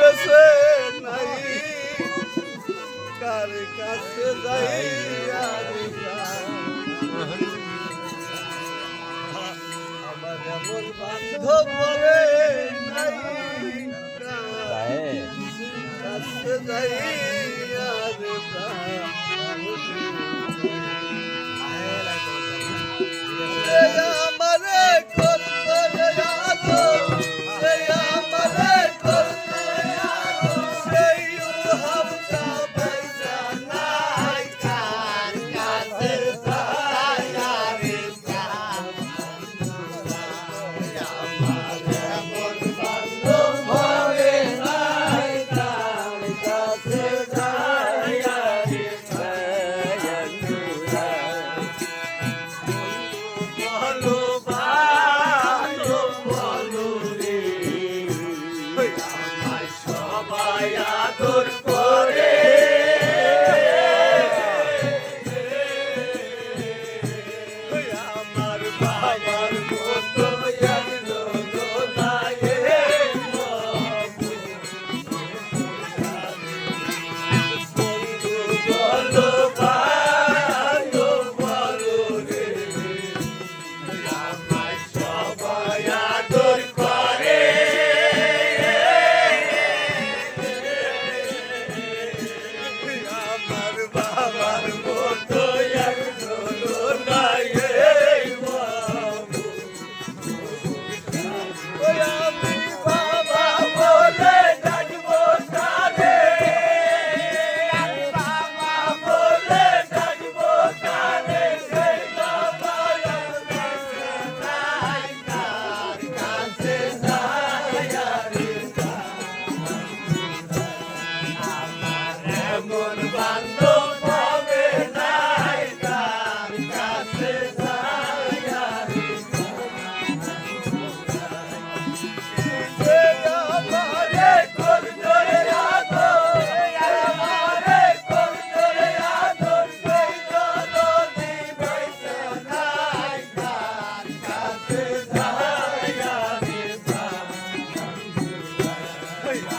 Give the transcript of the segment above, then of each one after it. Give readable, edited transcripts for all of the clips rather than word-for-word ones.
বেছে নাই কার কাছে যাই আর আমার এমন বান্ধব বলে নাই কাছে যাই আর আমারে করতে আদো সেই আমারে করতে আদো সেই হামটা পয়সা নাই কার কাছে যাই আর আমার এমন বান্ধব হবে নাই কার কাছে যাই আর বলো বালো বলো রে আমায় সবাই আদর করে আমার বাবার মতো একজন নাই বন্ধু বলো বালো বলো রে আমায় সবাই আদর করে আমার বাবার মতো একজন নাই বাবু ওই আমি বাবা বলে ডাকবো তারে আমি বাবা বলে ডাকবো তারে সেই বাবা নাই কার কাছে যাই আর আমার এমন বান্ধব হবে নাই কার কাছে যাই আর আমারে করতে আদর আমারে করতে আদর সেই যদি পয়সা নাই কার কাছে যাই আর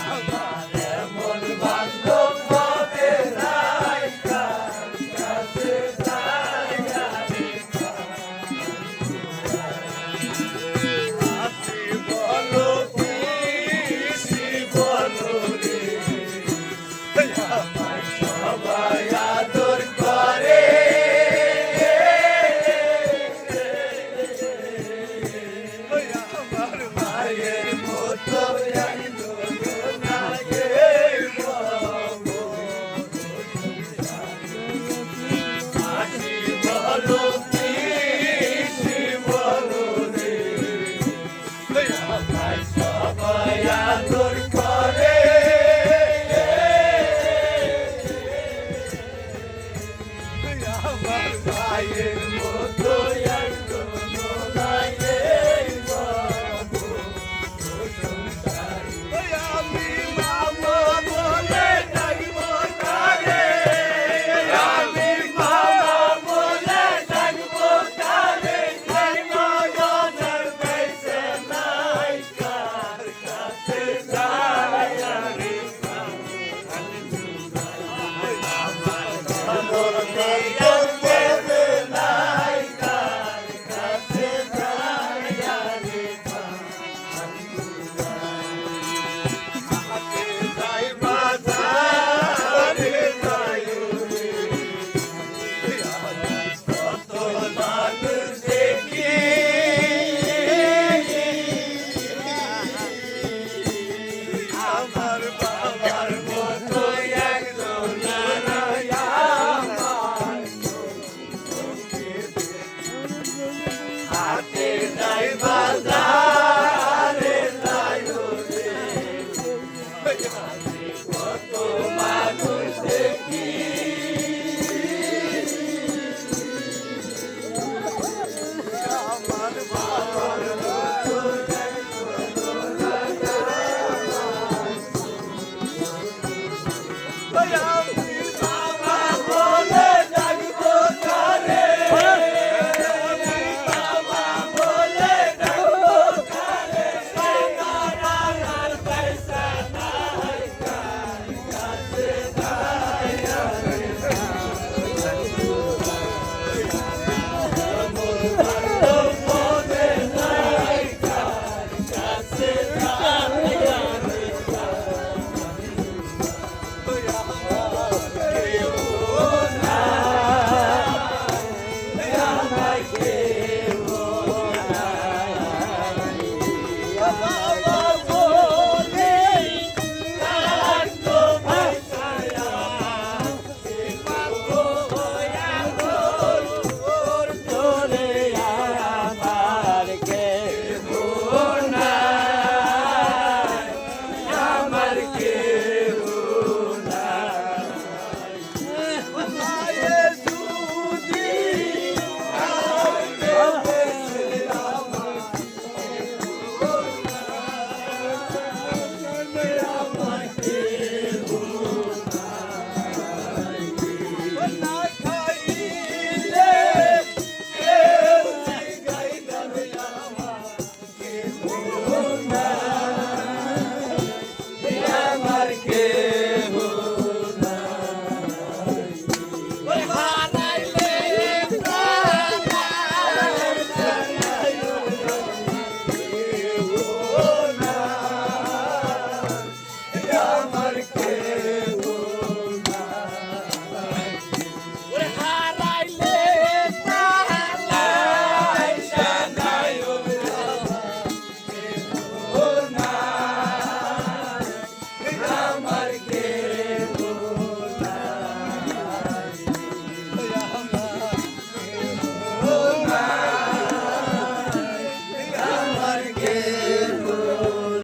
আমার এমন বান্ধব হবে নাই কার কাছে যাই আর হাসি বলো পিসি বলো রে আমায় সবাই আদর করে আমার মায়ের মতো একজন নাই বাবু হাসি বলো পিসি বলো রে আমায় সবাই আদর করে আমার ভাইয়ের মতো একজন নাই বাবু আমি মামা বলে ডাকবো তারে আমি মামা বলে ডাকবো তারে সেই নয়নের বেঁচে নাই কার কাছে যাই আর আমার খবর বেঁচে নাই কার কাছে যাই আর হাতে যাই বাজারে যাই রে কত মানুষ দেখি আমার বাবার মতো একজন নাই আমার হাতে যাই বাজারে যাই রে কত